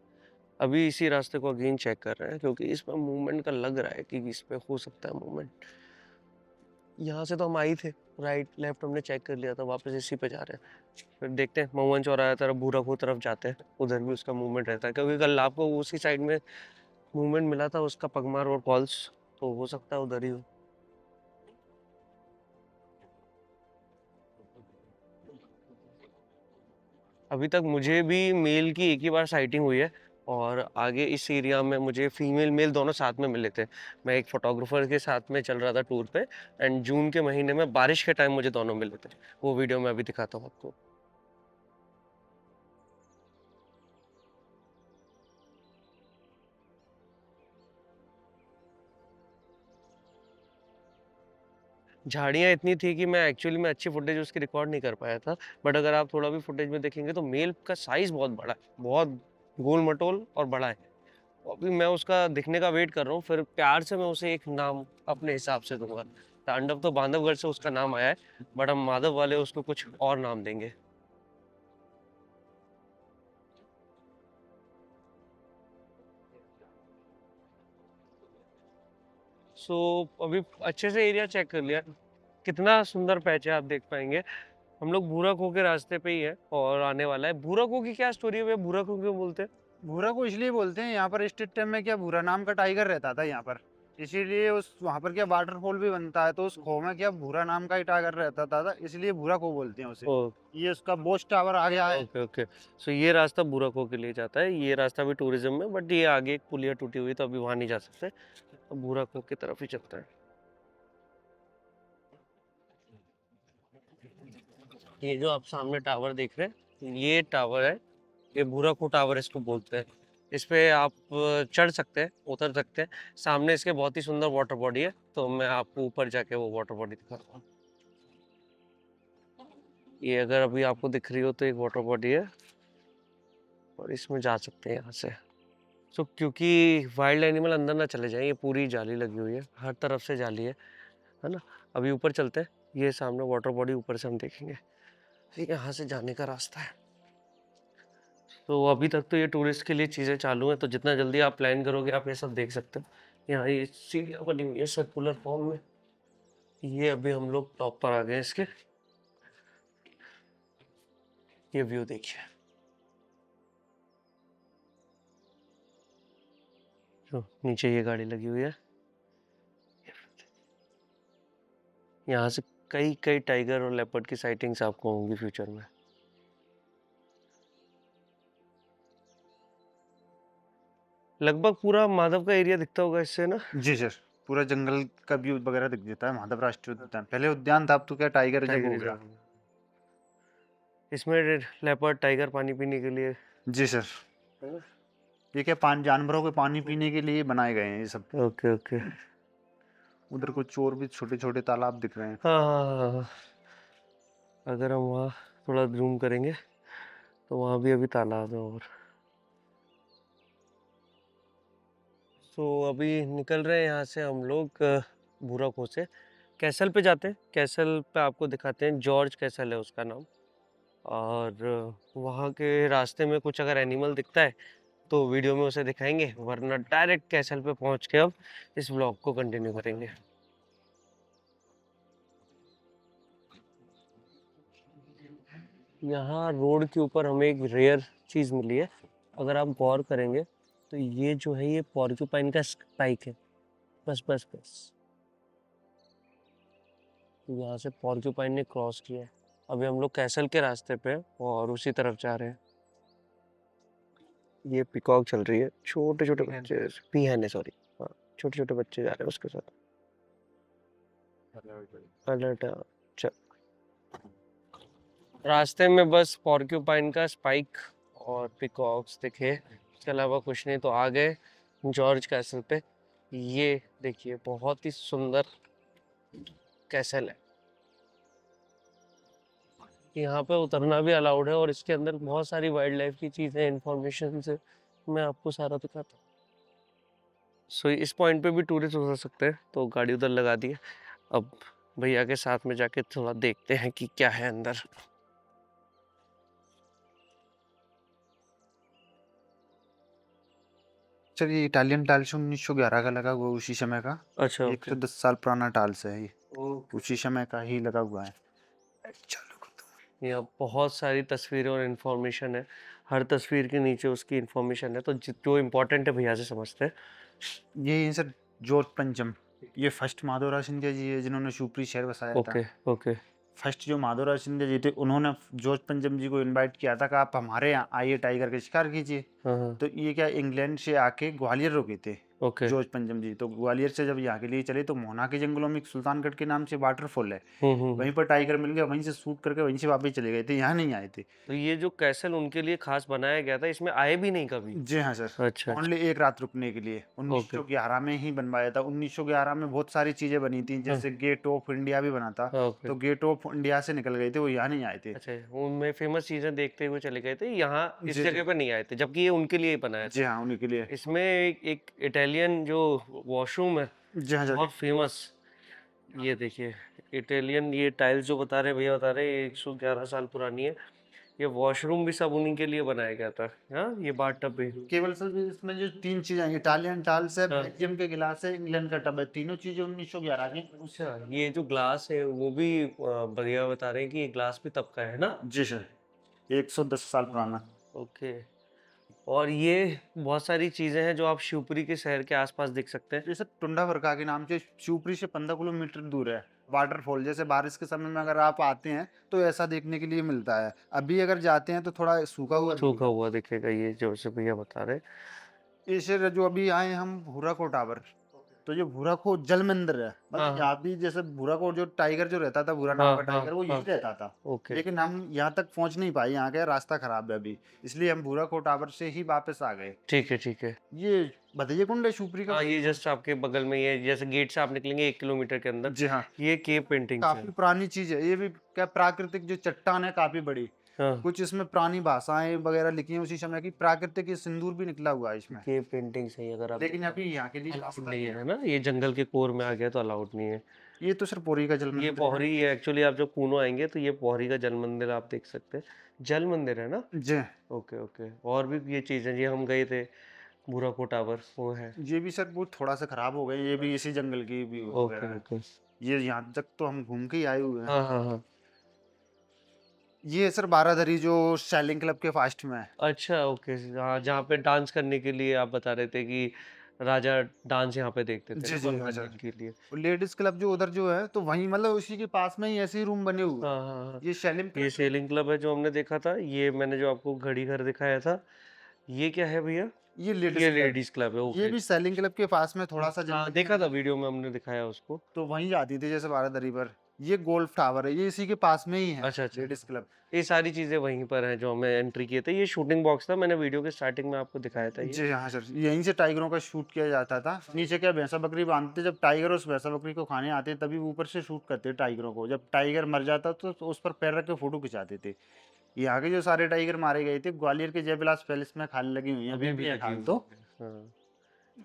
अभी इसी रास्ते को अगेन चेक कर रहे हैं, क्योंकि इसमें मूवमेंट का लग रहा है कि इस पे हो सकता है मूवमेंट। यहाँ से तो हम आई थे, राइट लेफ्ट हमने चेक कर लिया था, वापस इसी पे जा रहे हैं। फिर देखते हैं, महुवन चौराहा तरफ, भूराखो तरफ जाते हैं, उधर भी उसका मूवमेंट रहता है, क्योंकि कल आपको उसी साइड में मूवमेंट मिला था उसका, पगमार और फॉल्स, तो हो सकता है उधर ही हो। अभी तक मुझे भी मेल की एक ही बार साइटिंग हुई है, और आगे इस एरिया में मुझे फीमेल मेल दोनों साथ में मिले थे। मैं एक फोटोग्राफर के साथ में चल रहा था टूर पे, एंड जून के महीने में बारिश के टाइम मुझे दोनों मिले थे। वो वीडियो मैं अभी दिखाता हूँ आपको। झाड़ियाँ इतनी थी कि मैं एक्चुअली में अच्छी फुटेज उसकी रिकॉर्ड नहीं कर पाया था, बट अगर आप थोड़ा भी फुटेज में देखेंगे तो मेल का साइज बहुत बड़ा है, बहुत गोल मटोल और बड़ा है। तो अभी मैं उसका दिखने का वेट कर रहा हूँ, फिर प्यार से मैं उसे एक नाम अपने हिसाब से दूंगा। तांडव तो बांधवगढ़ से उसका नाम आया है, बट हम माधव वाले उसको कुछ और नाम देंगे। सो अभी अच्छे से एरिया चेक कर लिया, कितना सुंदर पैच है आप देख पाएंगे। हम लोग भूरा खो के रास्ते पे ही है और आने वाला है। भूरा खो की क्या स्टोरी है भैया, भूरा खो क्यों बोलते हैं? भूरा को इसलिए बोलते हैं, यहाँ पर स्टेट टाइम में क्या भूरा नाम का टाइगर रहता था यहाँ पर, इसीलिए उस वहाँ पर क्या वाटरफॉल भी बनता है, तो उस खो में क्या भूरा नाम का ही टाइगर रहता था, इसलिए भूरा को बोलते हैं उसे। ओ, ये उसका बोस टावर आ गया है। Okay okay. सो ये रास्ता भूरा खो के लिए जाता है, ये रास्ता भी टूरिज्म में, बट ये आगे एक पुलिया टूटी हुई तो अभी वहां नहीं जा सकते, तो भूरा खो की तरफ ही चलता है। ये जो आप सामने टावर देख रहे हैं, ये टावर है, ये भूरा खो टावर इसको बोलते हैं। इस पे आप चढ़ सकते हैं, उतर सकते हैं। सामने इसके बहुत ही सुंदर वाटर बॉडी है, तो मैं आपको ऊपर जाके वो वाटर बॉडी दिखाता हूँ। ये अगर अभी आपको दिख रही हो तो एक वाटर बॉडी है, और इसमें जा सकते हैं यहाँ से। सो क्योंकि वाइल्ड एनिमल अंदर ना चले जाएं, ये पूरी जाली लगी हुई है, हर तरफ से जाली है ना। अभी ऊपर चलते हैं, ये सामने वाटर बॉडी ऊपर से हम देखेंगे, यहाँ से जाने का रास्ता है। तो अभी तक तो ये टूरिस्ट के लिए चीज़ें चालू हैं, तो जितना जल्दी आप प्लान करोगे आप ये सब देख सकते हो। यहाँ ये सीढ़ियाँ बनी हुई है सर्कुलर फॉर्म में। ये अभी हम लोग टॉप पर आ गए इसके, ये व्यू देखिए। तो नीचे ये गाड़ी लगी हुई है, यहाँ से कई कई टाइगर और लेपर्ड की साइटिंग्स आपको होंगी फ्यूचर में। लगभग पूरा माधव का एरिया दिखता होगा इससे ना। जी सर, पूरा जंगल का व्यू वगैरह दिख जाता है। माधव राष्ट्रीय उद्यान पहले उद्यान था, अब तो क्या टाइगर रिजर्व टाइगर हो गया। रिजर्व, इसमें लेपर्ड टाइगर पानी पीने के लिए, जी सर, है ना। ये क्या जानवरों के पानी पीने के लिए बनाए गए हैं ये सब। Okay okay. उधर कुछ और भी छोटे छोटे तालाब दिख रहे हैं। हाँ हाँ हाँ हाँ। अगर हम वहाँ थोड़ा जूम करेंगे तो वहाँ भी अभी तालाब है। और तो अभी निकल रहे हैं यहाँ से हम लोग भूरा खो से, कैसल पे जाते हैं। कैसल पे आपको दिखाते हैं, जॉर्ज कैसल है उसका नाम। और वहाँ के रास्ते में कुछ अगर एनिमल दिखता है तो वीडियो में उसे दिखाएंगे, वरना डायरेक्ट कैसल पे पहुँच के अब इस व्लॉग को कंटिन्यू करेंगे। यहाँ रोड के ऊपर हमें एक रेयर चीज़ मिली है, अगर आप गौर करेंगे तो ये जो है ये पॉर्क्यूपाइन का स्पाइक है। बस बस बस, तो यहाँ से पॉर्क्यूपाइन ने क्रॉस किया है। अभी हम लोग कैसल के रास्ते पे हैं और उसी तरफ जा रहे हैं। ये पिकॉक चल रही है, छोटे छोटे बच्चे, पीहन है सॉरी, हाँ, छोटे छोटे बच्चे जा रहे हैं उसके साथ। अलर्ट, चल रास्ते में बस पॉर्क्यूपाइन का स्पाइक और पिकॉक्स दिखे, इसके अलावा कुछ नहीं। तो आ गए जॉर्ज कैसल पे। ये देखिए बहुत ही सुंदर कैसल है, यहाँ पे उतरना भी अलाउड है और इसके अंदर बहुत सारी वाइल्ड लाइफ की चीज़ें, इंफॉर्मेशन से मैं आपको सारा दिखाता हूँ। सो इस पॉइंट पे भी टूरिस्ट उतर सकते हैं, तो गाड़ी उधर लगा दी है। अब भैया के साथ में जाके थोड़ा देखते हैं कि क्या है अंदर। सर ये इटालियन टाइल्स 1911 का लगा हुआ उसी समय का। अच्छा, ओके। 110 साल पुराना टाइल्स है ये, ओके। उसी समय का ही लगा हुआ है। चालू कर दो। यहाँ बहुत सारी तस्वीरें और इन्फॉर्मेशन है, हर तस्वीर के नीचे उसकी इन्फॉर्मेशन है, तो जो इम्पोर्टेंट है भैया से समझते हैं। ये है सर जॉर्ज पंचम, ये फर्स्ट माधवराव सिंधिया जी है जिन्होंने शिवपुरी शहर बसाया था। Okay, okay. फर्स्ट जो माधवराव सिंधिया जी थे उन्होंने जॉर्ज पंचम जी को इनवाइट किया था कि आप हमारे यहाँ आइए टाइगर का शिकार कीजिए। हाँ, हाँ। तो ये क्या इंग्लैंड से आके ग्वालियर रुके थे ओके। जॉर्ज पंचम जी। तो ग्वालियर से जब यहाँ के लिए चले तो मोहना के जंगलों में एक सुल्तानगढ़ के नाम से वाटरफॉल है, वहीं पर टाइगर मिल गया, वहीं से शूट करके वहीं से वापस चले गए थे, यहाँ नहीं आए थे। तो ये जो कैसल उनके लिए खास बनाया गया था, इसमें आए भी नहीं कभी? जी हाँ सर, अच्छा, अच्छा। ओनली एक रात रुकने के लिए 1911 में ही बनवाया था। 1911 में बहुत सारी चीजें बनी थी, जैसे गेट ऑफ इंडिया भी बना था। ओके। तो गेट ऑफ इंडिया से निकल गए थे, वो यहाँ नहीं आए थे। अच्छा, उनमें फेमस चीजें देखते हुए चले गए थे, यहाँ इस जी जगह पर नहीं आए थे, जबकि ये उनके लिए ही बनाया था। जी हाँ, उन्हीं के लिए। इसमें एक इटालियन जो वॉशरूम है, जी हाँ सर। बहुत फेमस। ये देखिए इटालियन, ये टाइल्स जो बता रहे भैया बता रहे 111 साल पुरानी है। ये वॉशरूम भी सब उन्हीं के लिए बनाया गया था। हाँ, ये बाथ टब भी। केवल सर इसमें जो तीन चीजें हैं, इटालियन टाइल्स है, हाँ। बेल्जियम के गिलास है, इंग्लैंड का टब है, तीनों चीजें 1911 की। अच्छा, ये जो ग्लास है वो भी भैया बता रहे हैं कि ये ग्लास भी तब का है ना? जी सर, 110 साल पुराना। ओके। और ये बहुत सारी चीजें हैं जो आप शिवपुरी के शहर के आसपास देख सकते हैं। ये सर टुंडा वर्का के नाम से शिवपुरी से 15 किलोमीटर दूर है। वाटरफॉल जैसे बारिश के समय में अगर आप आते हैं तो ऐसा देखने के लिए मिलता है। अभी अगर जाते हैं तो थोड़ा सूखा हुआ सूखा हुआ दिखेगा ये जो से भैया बता रहे। ये सर जो अभी आए हम भूराको टावर, तो जो भूराको जल मंदिर है, हाँ, मतलब यहाँ भी जैसे भूराको जो टाइगर जो रहता था, भूरा नाम हाँ, का टाइगर, वो हाँ, यही रहता था। ओके। लेकिन हम यहाँ तक पहुँच नहीं पाए, यहाँ का रास्ता खराब है अभी, इसलिए हम भूराको टावर से ही वापस आ गए। ठीक है, ठीक है। ये भदैया कुंड है शिवपुरी का। हाँ, ये जस्ट आपके बगल में, ये जैसे गेट से आप निकलेंगे 1 किलोमीटर के अंदर, जी हाँ, ये केव पेंटिंग्स काफी है। पुरानी चीज है ये भी। क्या प्राकृतिक जो चट्टान है काफी बड़ी, हाँ, कुछ इसमें पुरानी भाषाएं वगैरह लिखी हैं उसी समय की, प्राकृतिक ये सिंदूर भी निकला हुआ है इसमें। केव पेंटिंग्स है अगर आप। लेकिन अभी यहाँ के लिए अलाउड रास्ता नहीं नहीं है है। ना, ये जंगल के कोर में आ गया तो अलाउड नहीं है। ये तो सर पोरी का जल ये मंदिर है। पोहरी है एक्चुअली, आप जब कूनो आएंगे तो ये पोहरी का जल मंदिर आप देख सकते हैं। जल मंदिर है ना? जी, ओके, ओके। और भी ये चीज़ें, ये हम गए थे बुराको टावर, वो है। ये भी सर वो थोड़ा सा खराब हो गए, ये भी इसी जंगल की भी ओके, वगैरह है। ओके। ये यहाँ तक तो हम घूम के ही आए हुए हैं। हाँ, हाँ, हाँ। ये है सर बारादरी जो सैलिंग क्लब के फास्ट में है। अच्छा, ओके। हाँ, जहाँ पे डांस करने के लिए आप बता रहे थे कि राजा डांस यहाँ पे देखते थे जी ना जी हाँ मनोरंजन सर। के लिए। लेडीज क्लब जो उधर जो है तो वहीं मतलब उसी के पास में ही ऐसे ही रूम बने हुए हाँ, हैं। हाँ, हाँ। ये सैलिंग ये क्लब। सेलिंग क्लब है जो हमने देखा था। ये मैंने जो आपको घड़ी घर दिखाया था, ये क्या है भैया? ये लेडीज ये क्लब, लेडीज क्लब है, ये ओके। भी सैलिंग क्लब के पास में थोड़ा सा हाँ, जंगल देखा में था है। वीडियो में, हमने दिखाया उसको। तो वहीं जाती थी जैसे बारादरी पर। ये गोल्फ टावर है, ये इसी के पास में ही है अच्छा, अच्छा। Ladies club. ये सारी चीज़ें वहीं पर हैं जो हमें एंट्री किए थे। ये शूटिंग बॉक्स था, मैंने वीडियो के स्टार्टिंग में आपको दिखाया था ये। जी हाँ सर, यहीं से टाइगरों का शूट किया जाता था। नीचे क्या भैंसा बकरी बांधते, जब टाइगर उस भैंसा बकरी को खाने आते तभी ऊपर से शूट करते टाइगरों को। जब टाइगर मर जाता तो उस पर पैर रख के फोटो खिंचाते थे। यहाँ के जो सारे टाइगर मारे गए थे ग्वालियर के जयविलास पैलेस में खाल लगी हुई है, अभी अभी भी भी है लगी खाल हुई तो। है। हाँ।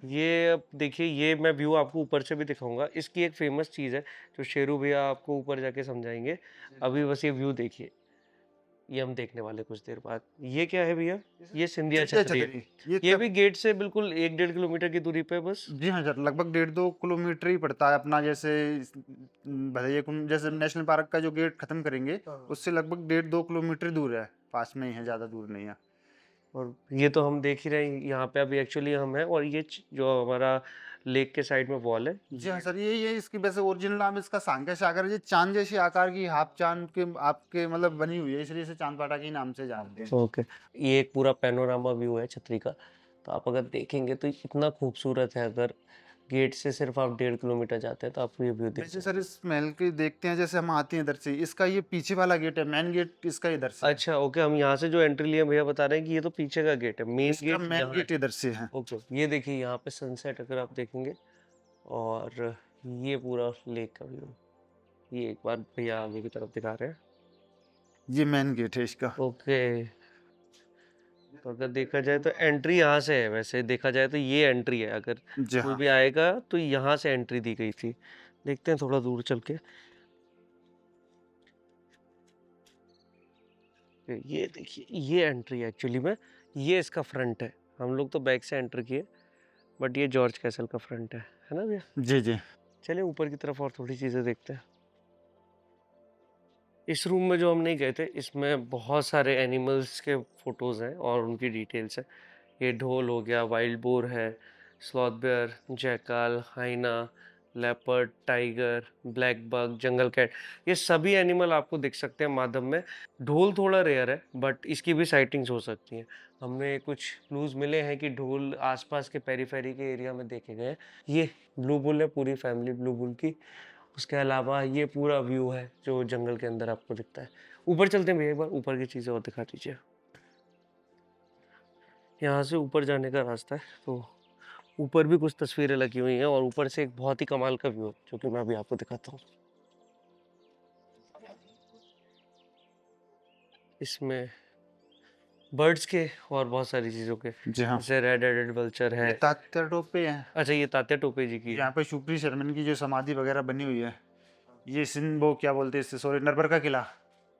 ये अब देखिए, ये मैं व्यू आपको ऊपर से भी दिखाऊंगा। इसकी एक फेमस चीज़ है जो शेरू भैया आपको ऊपर जाके समझाएंगे। अभी बस ये व्यू देखिए, ये हम देखने वाले कुछ देर बाद। ये क्या है भैया? ये सिंधिया सिंधिया छतरी है। छतरी, ये ये तब। भी गेट से बिल्कुल 1-1.5 किलोमीटर की दूरी पे है बस। जी हाँ सर, लगभग 1.5-2 किलोमीटर ही पड़ता है अपना। जैसे भदैया कुंड जैसे नेशनल पार्क का जो गेट खत्म करेंगे उससे लगभग 1.5-2 किलोमीटर दूर है, पास में ही है, ज्यादा दूर नहीं है। और ये तो हम देख ही रहे हैं यहाँ पे अभी एक्चुअली हम हैं, और ये जो हमारा लेक के साइड में वॉल है। जी हाँ सर, ये इसकी वैसे ओरिजिनल नाम इसका सांख्य सागर है। ये चांद जैसी आकार की हाफ चांद के आपके मतलब बनी हुई है, इसलिए इसे चांद पाटा के नाम से जानते हैं। ओके। ये एक पूरा पैनोरामा व्यू है छतरी का, तो आप अगर देखेंगे तो इतना खूबसूरत है। अगर गेट से सिर्फ आप 1.5 किलोमीटर जाते हैं तो आपको ये व्यू दिख वैसे सर इस महल की देखते हैं, जैसे हम आते हैं इधर से, इसका ये पीछे वाला गेट है, मेन गेट इसका इधर से है। अच्छा ओके, हम यहाँ से जो एंट्री लिए भैया बता रहे हैं कि ये तो पीछे का गेट है, मेन इसका गेट मेन यहाँ है। गेट इधर से है। ओके, ये देखिए यहाँ पे सनसेट अगर आप देखेंगे, और ये पूरा लेक का व्यू, ये एक बार भैया आगे की तरफ दिखा रहे हैं। ये मेन गेट है इसका। ओके, तो अगर देखा जाए तो एंट्री यहाँ से है, वैसे देखा जाए तो ये एंट्री है, अगर जी कोई हाँ। भी आएगा तो यहाँ से एंट्री दी गई थी। देखते हैं थोड़ा दूर चल के, ये देखिए ये एंट्री है एक्चुअली में, ये इसका फ्रंट है। हम लोग तो बैक से एंटर किए, बट ये जॉर्ज कैसल का फ्रंट है ना भैया? जी जी। चलिए ऊपर की तरफ और थोड़ी चीज़ें देखते हैं। इस रूम में जो हम नहीं गए थे, इसमें बहुत सारे एनिमल्स के फोटोज़ हैं और उनकी डिटेल्स हैं। ये ढोल हो गया, वाइल्ड बोर है, sloth bear, jackal, hyena, leopard, tiger, black buck, jungle cat, ये सभी एनिमल आपको दिख सकते हैं माधव में। ढोल थोड़ा रेयर है, बट इसकी भी साइटिंग्स हो सकती हैं। हमने कुछ क्लूज मिले हैं कि ढोल आसपास के पेरीफेरी के एरिया में देखे गए हैं। ये ब्लू बुल है, पूरी फैमिली ब्लू बुल की। उसके अलावा ये पूरा व्यू है जो जंगल के अंदर आपको दिखता है। ऊपर चलते हैं भैया, एक बार ऊपर की चीज़ें और दिखा दीजिए। यहाँ से ऊपर जाने का रास्ता है, तो ऊपर भी कुछ तस्वीरें लगी हुई हैं और ऊपर से एक बहुत ही कमाल का व्यू है जो कि मैं अभी आपको दिखाता हूँ। इसमें बर्ड्स के और बहुत सारी चीज़ों के, जी हाँ। जैसे रेड हेडेड वल्चर है। ये तात्या टोपे है। अच्छा, ये तात्या टोपे जी की है। यहाँ पे शुक्री शर्मन की जो समाधि वगैरह बनी हुई है। ये वो क्या बोलते हैं इससे, सॉरी, नरबर का किला,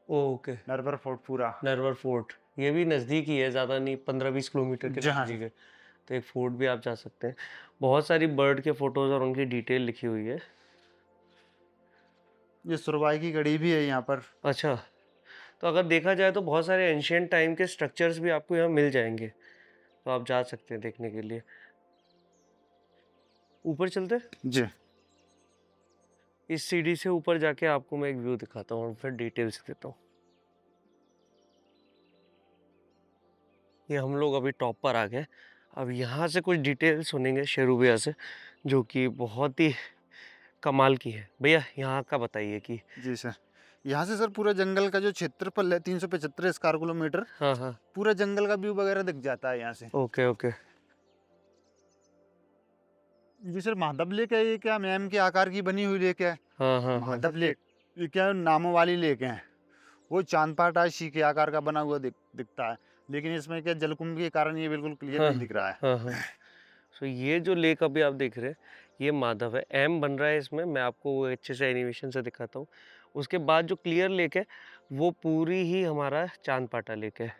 ओके, नरबर फोर्ट पूरा। नरवर फोर्ट, ये भी नज़दीक ही है, ज़्यादा नहीं, 15-20 किलोमीटर के जी हाँ। नज़दीक है। तो एक फोर्ट भी आप जा सकते हैं। बहुत सारी बर्ड के फोटोज़ और उनकी डिटेल लिखी हुई है। ये सुरवाई की गढ़ी भी है यहाँ पर। अच्छा, तो अगर देखा जाए तो बहुत सारे एंशियंट टाइम के स्ट्रक्चर्स भी आपको यहाँ मिल जाएंगे, तो आप जा सकते हैं देखने के लिए। ऊपर चलते हैं? जी। इस सीढ़ी से ऊपर जाके आपको मैं एक व्यू दिखाता हूँ और फिर डिटेल्स देता हूँ। ये हम लोग अभी टॉप पर आ गए। अब यहाँ से कुछ डिटेल सुनेंगे शेरू भैया से, जो कि बहुत ही कमाल की है। भैया यहाँ का बताइए कि। जी सर, यहाँ से सर पूरा जंगल का जो क्षेत्रफल है 375 स्क्वायर किलोमीटर, हाँ हाँ, पूरा जंगल का व्यू वगैरह दिख जाता है यहाँ से। Okay okay. जी सर, माधव लेक है ये, क्या मैम के आकार की बनी हुई लेक है। हाँ हाँ हाँ, माधव लेक ये क्या नामों वाली लेक है। वो चांदपाटा शी के आकार का बना हुआ दिखता है, लेकिन इसमें क्या जलकुंभ के कारण ये बिल्कुल क्लियर हाँ नहीं दिख रहा है। हाँ हाँ। सो ये जो लेक अभी आप देख रहे हैं, ये माधव है। एम बन रहा है इसमें, मैं आपको वो अच्छे से एनिमेशन से दिखाता हूँ। उसके बाद जो क्लियर लेक है, वो पूरी ही हमारा चांदपाटा लेक है।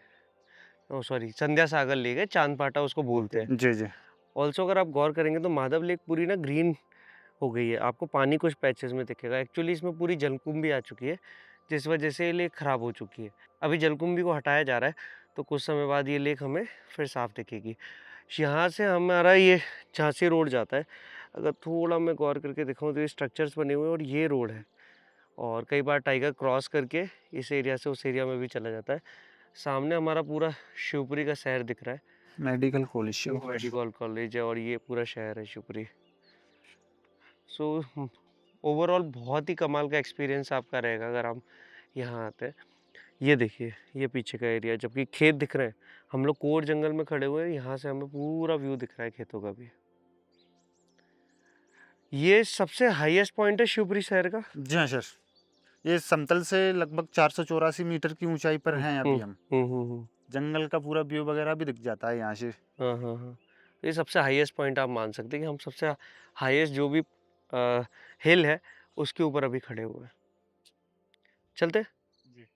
ओ सॉरी, संध्या सागर लेक है, चांदपाटा उसको बोलते हैं। जी जी। ऑल्सो अगर आप गौर करेंगे तो माधव लेक पूरी ना ग्रीन हो गई है, आपको पानी कुछ पैचेस में दिखेगा। एक्चुअली इसमें पूरी जलकुंभी आ चुकी है, जिस वजह से ये लेक ख़राब हो चुकी है। अभी जलकुंभी को हटाया जा रहा है, तो कुछ समय बाद ये लेक हमें फिर साफ दिखेगी। यहाँ से हमारा ये झांसी रोड जाता है। अगर थोड़ा मैं गौर करके दिखाऊँ तो ये स्ट्रक्चर्स बने हुए हैं और ये रोड है, और कई बार टाइगर क्रॉस करके इस एरिया से उस एरिया में भी चला जाता है। सामने हमारा पूरा शिवपुरी का शहर दिख रहा है, मेडिकल कॉलेज। मेडिकल कॉलेज है और ये पूरा शहर है शिवपुरी। सो ओवरऑल बहुत ही कमाल का एक्सपीरियंस आपका रहेगा अगर आप यहाँ आते हैं। ये देखिए, ये पीछे का एरिया, जबकि खेत दिख रहे हैं। हम लोग कोर जंगल में खड़े हुए हैं, यहाँ से हमें पूरा व्यू दिख रहा है खेतों का भी। ये सबसे हाईएस्ट पॉइंट है शिवपुरी शहर का। जी हाँ सर, ये समतल से लगभग 484 मीटर की ऊंचाई पर हैं अभी हम। हम्म। जंगल का पूरा व्यू वगैरह भी दिख जाता है यहाँ से। हाँ हाँ हाँ, ये सबसे हाईएस्ट पॉइंट आप मान सकते हैं कि हम सबसे हाईएस्ट जो भी हिल है उसके ऊपर अभी खड़े हुए हैं। चलते। जी।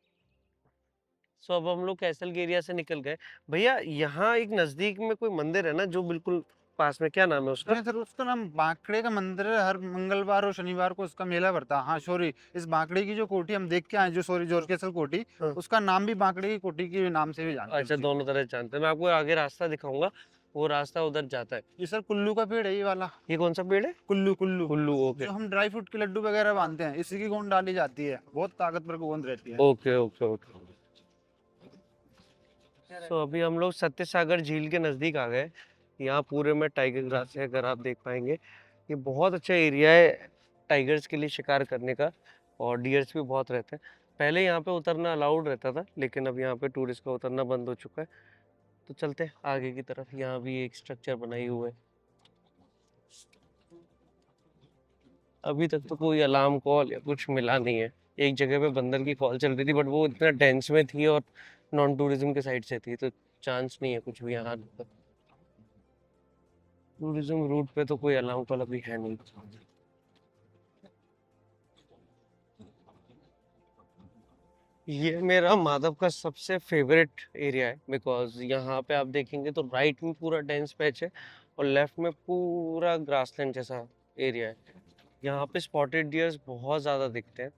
सो अब हम लोग कैसल के एरिया से निकल गए। भैया यहाँ एक नज़दीक में कोई मंदिर है ना जो बिल्कुल पास में, क्या नाम है उसका? नहीं सर, उसका नाम बांकड़े का मंदिर है। हर मंगलवार और शनिवार को उसका मेला भरता है। हाँ सॉरी, इस बांकड़े की जो कोठी हम देख के आए, जो सॉरी जॉर्ज कैसल कोठी, हाँ। उसका नाम भी बांकड़े की कोठी के नाम से भी जानते हैं अच्छा, उसी को। दोनों तरह से जानते हैं। मैं आपको आगे रास्ता दिखाऊंगा, वो रास्ता उधर जाता है। ये सर कुल्लू का पेड़ है, ये वाला ये कौन सा पेड़ है? कुल्लू कुल्लू। कुल्लू, ओके जो हम ड्राई फ्रूट के लड्डू वगैरह बांधते हैं, इसी की गोंद डाली जाती है। बहुत ताकतवर गोंद रहती है। Okay okay okay. सो अभी हम लोग सत्य सागर झील के नज़दीक आ गए। यहाँ पूरे में टाइगर ग्रास है, अगर आप देख पाएंगे। ये बहुत अच्छा एरिया है टाइगर्स के लिए शिकार करने का, और डियर्स भी बहुत रहते हैं। पहले यहाँ पे उतरना अलाउड रहता था, लेकिन अब यहाँ पे टूरिस्ट का उतरना बंद हो चुका है। तो चलते हैं आगे की तरफ। यहाँ भी एक स्ट्रक्चर बनाई हुआ है। अभी तक तो कोई अलार्म कॉल या कुछ मिला नहीं है। एक जगह पे बंदर की कॉल चल रही थी, बट वो इतना डेंस में थी और नॉन टूरिज्म के साइड से थी, तो चांस नहीं है कुछ भी यहाँ आने का। टूरिज्म रूट पे तो कोई अलार्म कॉल अभी है नहीं। ये मेरा माधव का सबसे फेवरेट एरिया है, बिकॉज यहाँ पे आप देखेंगे तो राइट में पूरा डेंस पैच है और लेफ्ट में पूरा ग्रासलैंड जैसा एरिया है। यहाँ पे स्पॉटेड डियर्स बहुत ज़्यादा दिखते हैं,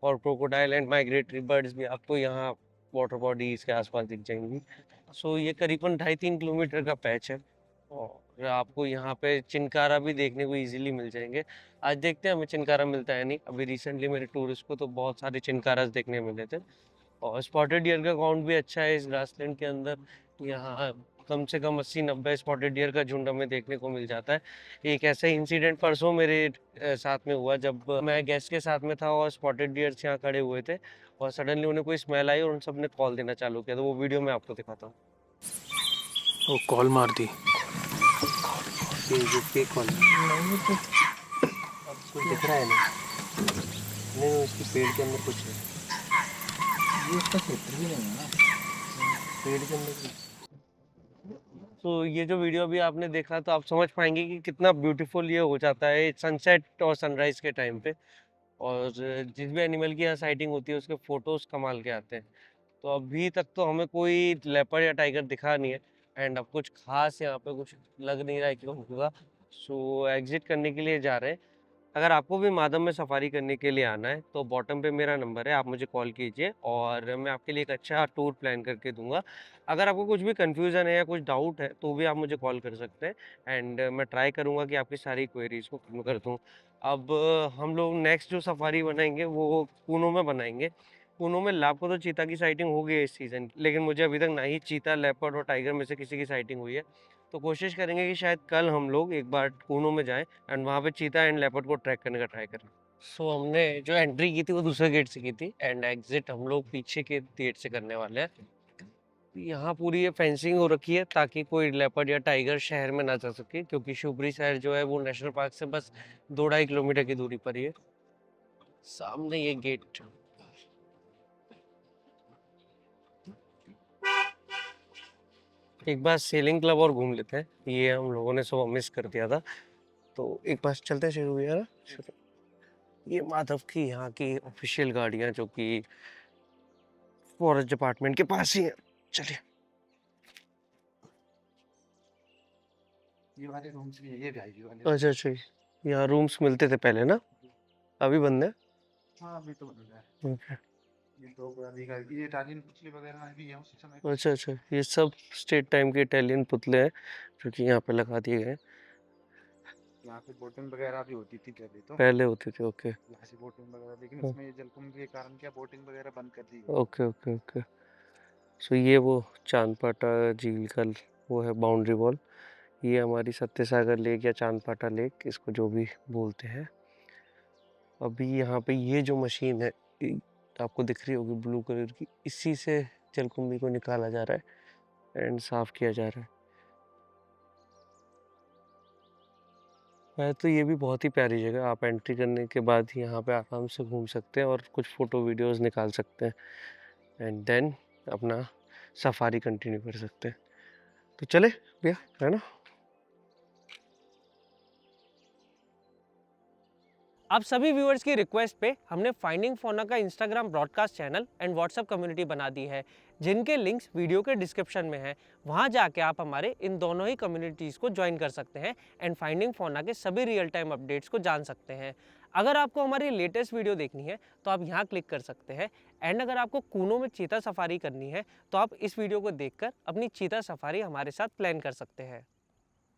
और क्रोकोडाइल एंड माइग्रेटरी बर्ड्स भी आपको यहाँ वाटर बॉडीज के आसपास दिख जाएंगी। सो ये करीबन 2.5-3 किलोमीटर का पैच है, और आपको यहाँ पे चिनकारा भी देखने को इजीली मिल जाएंगे। आज देखते हैं हमें चिनकारा मिलता है नहीं। अभी रिसेंटली मेरे टूरिस्ट को तो बहुत सारे चिनकारास देखने मिले थे, और स्पॉटेड डियर का काउंट भी अच्छा है इस ग्रासलैंड के अंदर। यहाँ कम से कम 80-90 स्पॉटेड डियर का झुंड हमें देखने को मिल जाता है। एक ऐसा इंसिडेंट परसों मेरे साथ में हुआ, जब मैं गेस्ट के साथ में था और स्पॉटेड डियर्स यहाँ खड़े हुए थे, और सडनली उन्हें कोई स्मेल आई और उन सब ने कॉल देना चालू किया। तो वो वीडियो मैं आपको दिखाता हूँ। वो कॉल मार दी। कॉल कुछ दिख रहा है नहीं, उसकी पेड़ के अंदर कुछ है। ये उसका क्षेत्र भी नहीं है ना। पेड़ के अंदर। तो ये जो वीडियो अभी आपने देखा, तो आप समझ पाएंगे कि कितना ब्यूटीफुल ये हो जाता है सनसेट और सनराइज के टाइम पे। और जिस भी एनिमल की यहाँ साइटिंग होती है उसके फोटोज कमाल के आते हैं। तो अभी तक तो हमें कोई लेपर्ड या टाइगर दिखा नहीं है, एंड अब कुछ खास यहाँ पे कुछ लग नहीं रहा है कि होगा। सो एग्जिट करने के लिए जा रहे हैं। अगर आपको भी माधव में सफारी करने के लिए आना है तो बॉटम पे मेरा नंबर है, आप मुझे कॉल कीजिए और मैं आपके लिए एक अच्छा टूर प्लान करके दूंगा। अगर आपको कुछ भी कंफ्यूजन है या कुछ डाउट है तो भी आप मुझे कॉल कर सकते हैं, एंड मैं ट्राई करूंगा कि आपकी सारी क्वेरीज को खत्म कर दूं। अब हम लोग नेक्स्ट जो सफारी बनाएंगे वो कूनो में बनाएंगे। कूनो में आपको तो चीता की साइटिंग हो गई है इस सीज़न, लेकिन मुझे अभी तक ना ही चीता, लेपर्ड और टाइगर में से किसी की साइटिंग हुई है। तो कोशिश करेंगे कि शायद कल हम लोग एक बार कूनो में जाएं एंड वहाँ पे चीता एंड लेपर्ड को ट्रैक करने का ट्राई करें। सो हमने जो एंट्री की थी वो दूसरे गेट से की थी, एंड एग्जिट हम लोग पीछे के गेट से करने वाले हैं। यहाँ पूरी ये फेंसिंग हो रखी है ताकि कोई लेपर्ड या टाइगर शहर में ना जा सके, क्योंकि शिवपुरी शहर जो है वो नेशनल पार्क से बस 2-2.5 किलोमीटर की दूरी पर ही है। सामने ये गेट। एक बार सेलिंग क्लब और घूम लेते हैं, ये हम लोगों ने सुबह मिस कर दिया था। तो एक बार चलते हैं शुरू यार। ये माधव की यहाँ की ऑफिशियल गाड़ियाँ जो कि फॉरेस्ट डिपार्टमेंट के पास ही है। चलिए। ये वाले रूम्स भी है, ये वीआईपी वाले। अच्छा अच्छा, यहाँ रूम्स मिलते थे पहले ना, अभी बंद है। हाँ अभी तो बन रहा है। Okay. ये तो पुरानी का ये इटालियन पुतले वगैरह भी है उसी समय। अच्छा अच्छा, ये सब स्टेट टाइम के इटालियन पुतले हैं जो कि यहाँ पे लगा दिए गए। यहाँ पे बोटिंग वगैरह भी होती थी पहले तो। पहले होते थे। ओके यहाँ से बोटिंग वगैरह, लेकिन हाँ। इसमें ये जलकुंभ के कारण क्या बोटिंग वगैरह बंद कर दी गई। Okay okay okay. सो ये वो चांदपाटा झील का वो है बाउंड्री वॉल। ये हमारी सत्य सागर लेक या चांदपाटा लेक, इसको जो भी बोलते हैं। अभी यहाँ पे ये जो मशीन है आपको दिख रही होगी ब्लू कलर की, इसी से जलकुंभी को निकाला जा रहा है एंड साफ किया जा रहा है। तो ये भी बहुत ही प्यारी जगह, आप एंट्री करने के बाद ही यहाँ पे आराम से घूम सकते हैं और कुछ फ़ोटो वीडियोस निकाल सकते हैं, एंड देन अपना सफारी कंटिन्यू कर सकते हैं। तो चले भैया, है ना। आप सभी व्यूअर्स की रिक्वेस्ट पे हमने फाइंडिंग फौना का Instagram broadcast channel and WhatsApp community बना दी है, जिनके लिंक्स वीडियो के डिस्क्रिप्शन में हैं। वहां जाके आप हमारे इन दोनों ही कम्युनिटीज़ को ज्वाइन कर सकते हैं एंड फाइंडिंग फौना के सभी रियल टाइम अपडेट्स को जान सकते हैं। अगर आपको हमारी लेटेस्ट वीडियो देखनी है तो आप यहाँ क्लिक कर सकते हैं, एंड अगर आपको कूनो में चीता सफारी करनी है तो आप इस वीडियो को देखकर अपनी चीता सफारी हमारे साथ प्लान कर सकते हैं।